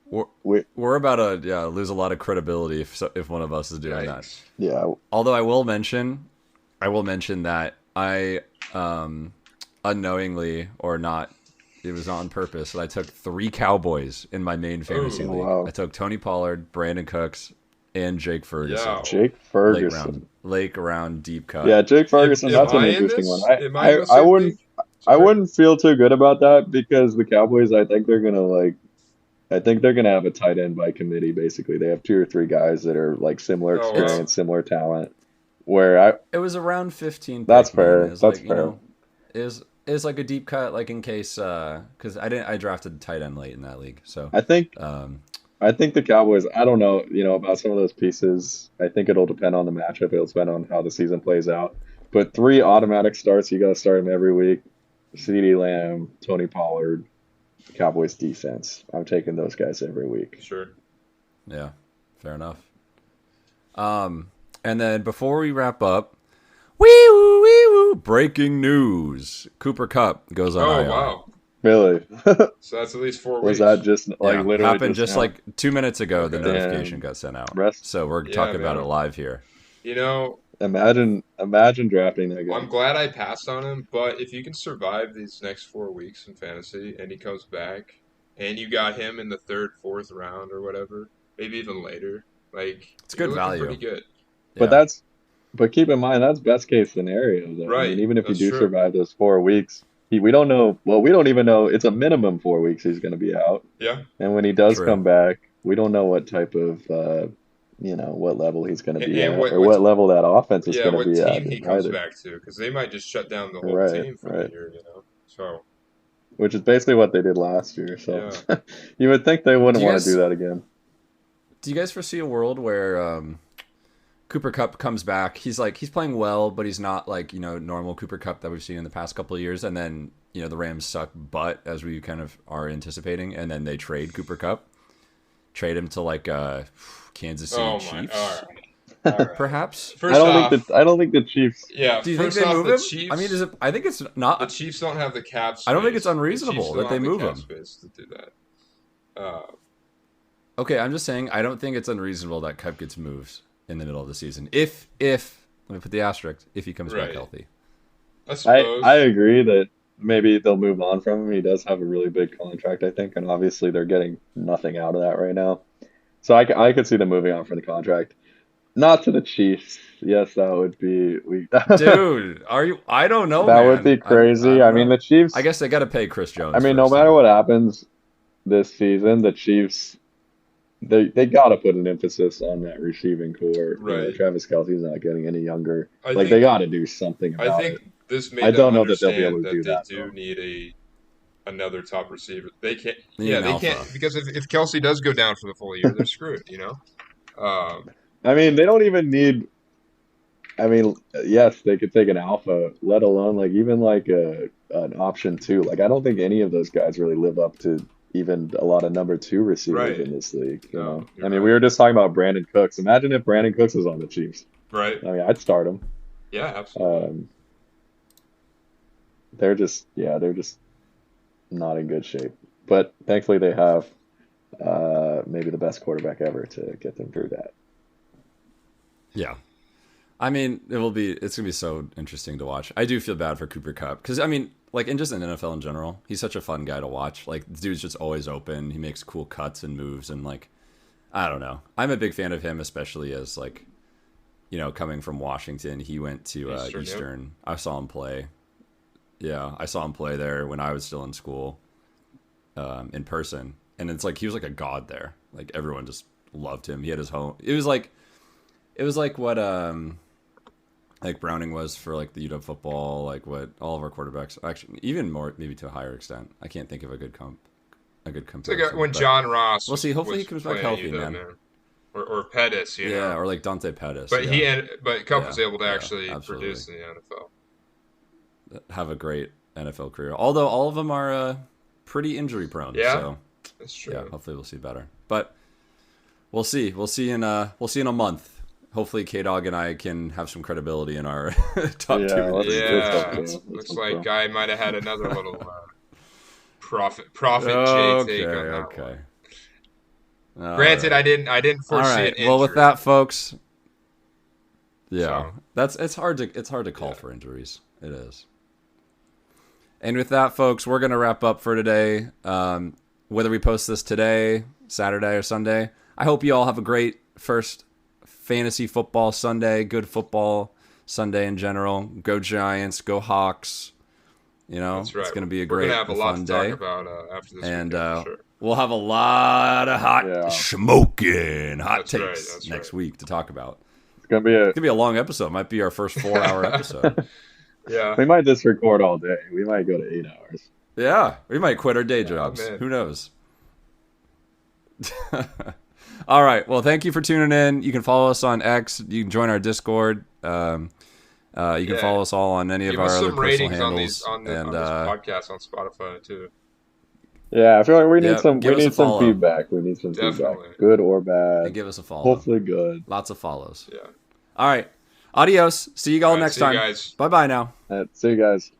we're, we, we're about to lose a lot of credibility if one of us is doing that. Yikes. yeah. Although I will mention that I unknowingly or not, it was on purpose, that I took 3 Cowboys in my main fantasy Ooh. league. Wow. I took Tony Pollard, Brandon Cooks, and Jake Ferguson. Yeah. Jake Ferguson. Late round deep cut. Yeah, Jake Ferguson. Am That's an I in interesting this? one. Am I in the I same wouldn't. league? I Sorry. wouldn't feel too good about that because the Cowboys, I think they're gonna have a tight end by committee. Basically, they have 2 or 3 guys that are like similar Oh, experience, similar talent. Where It was around 15. That's pick, man. fair. It was That's like, fair. You know, is like a deep cut, like in case because I drafted tight end late in that league. So I think um, the Cowboys. I don't know, about some of those pieces. I think it'll depend on the matchup. It'll depend on how the season plays out. But 3 automatic starts. You got to start them every week. CeeDee Lamb, Tony Pollard, Cowboys defense. I'm taking those guys every week. Sure. yeah, fair enough. And then before we wrap up, wee woo, breaking news: Cooper Kupp goes on Oh, IR. wow. Really? So that's at least 4 Was weeks. that just like Yeah, literally happened just now? like 2 minutes ago. The Okay. notification got sent out, Rest. so we're Yeah, talking about man. it live here. You know, Imagine drafting that guy. I'm glad I passed on him, but if you can survive these next 4 weeks in fantasy and he comes back and you got him in the 3rd, 4th round or whatever, maybe even later, like It's you're good looking value. pretty good. Yeah. But keep in mind that's best case scenario though. I Right, mean, even if you that's do true. survive those 4 weeks, we don't know. Well, we don't even know. It's a minimum 4 weeks he's going to be out, Yeah. and when he does True. come back, we don't know what type of what level he's going to be And at, what- or what- what level that offense is Yeah, going to what be team at he comes either. back to, because they might just shut down the whole Right, team for right. the year, So, Which is basically what they did last year. So yeah. you would think they wouldn't Do you want guys- to do that again. Do you guys foresee a world where Cooper Kupp comes back? He's playing well, but he's not like normal Cooper Kupp that we've seen in the past couple of years. And then the Rams suck butt as we kind of are anticipating, and then they trade Cooper Kupp, trade him to like Kansas City Oh my, Chiefs, all right. All right. perhaps. First I off, don't think the Chiefs. yeah, Do you think first they off, move the him? Chiefs, I mean, I think it's the not. Chiefs don't have the cap space. I don't think it's The unreasonable Chiefs that don't they have the move cap him. space to do that. Okay, I'm just saying I don't think it's unreasonable that Kupp gets moves in the middle of the season. If let me put the asterisk, if he comes back Right. healthy. I suppose. I agree that maybe they'll move on from him. He does have a really big contract, I think, and obviously they're getting nothing out of that right now. So I could see them moving on from the contract. Not to the Chiefs. Yes, that would be Dude, are you? I don't know. that man. would be crazy. I I don't mean, know. the Chiefs. I guess they got to pay Chris Jones. I mean, no first, matter though. what happens this season, the Chiefs they got to put an emphasis on that receiving core. You know, Right. Travis Kelce's not getting any younger. I Like think, they got to do something I about think it. this made I don't them know that they'll be understand able to do they that, do though. need another top receiver. They can't. They need Yeah, an they alpha. can't because if Kelsey does go down for the full year, they're screwed. I mean, they don't even need. I mean, yes, they could take an alpha, let alone like even like an option two. Like I don't think any of those guys really live up to even a lot of number 2 receivers Right. in this league. You No, know, you're I mean, right. we were just talking about Brandon Cooks. Imagine if Brandon Cooks was on the Chiefs. Right. I mean, I'd start him. Yeah, absolutely. They're just not in good shape. But thankfully, they have maybe the best quarterback ever to get them through that. Yeah. I mean, it's gonna be so interesting to watch. I do feel bad for Cooper Kupp because I mean, like, and just in NFL in general, he's such a fun guy to watch. Like, the dude's just always open. He makes cool cuts and moves, and like, I don't know. I'm a big fan of him, especially as like, coming from Washington. He went to Eastern, yep. Eastern. I saw him play. Yeah, I saw him play there when I was still in school, in person, and it's like he was like a god there. Like everyone just loved him. He had his home. It was like what like Browning was for like the UW football, like what all of our quarterbacks, actually even more, maybe to a higher extent. I can't think of a good It's like comparison. when but John Ross. we'll see. Hopefully was he comes back playing healthy, UW, man. or Pettis, you Yeah, know. or like Dante Pettis. But Yeah, Cup yeah, was able to yeah, actually absolutely. produce in the NFL. Have a great NFL career. Although all of them are pretty injury prone. Yeah, So that's yeah, true. hopefully we'll see better. But we'll see. We'll see in a month. Hopefully K Dog and I can have some credibility in our top two Yeah, and three let's hope Yeah, predictions. so. Let's looks hope like so. Guy might have had another little prophet J Okay, take on that okay. one. All Granted, right. I didn't All foresee an right. Well, with injury, that, folks, yeah, so it's hard to call yeah. for injuries. It is. And with that, folks, we're gonna wrap up for today. Whether we post this today, Saturday, or Sunday, I hope you all have a great first fantasy football Sunday. Good football Sunday in general. Go Giants. Go Hawks. You know, That's right. it's gonna be a We're gonna great, have a a lot fun to talk day, about after this and weekend for sure. we'll have a lot of hot Yeah, smoking hot That's right, takes that's next right. week to talk about. it's gonna be a. It's gonna be a long episode. It might be our first 4-hour episode. Yeah. We might just record all day. We might go to 8 hours. Yeah, we might quit our day Oh, jobs. man. Who knows? All right. Well, thank you for tuning in. You can follow us on X. You can join our Discord. You can Yeah. follow us all on any of Give our us other some personal ratings on handles. these on and this podcast on Spotify too. Yeah, I feel like we need Yeah, some. give We us a need some follow. feedback. We need some Definitely. feedback, good or bad. give us a follow. Hopefully, good. Lots of follows. Yeah. All right. Adios. See you all All right, next see you time. guys. Bye bye now. See you guys.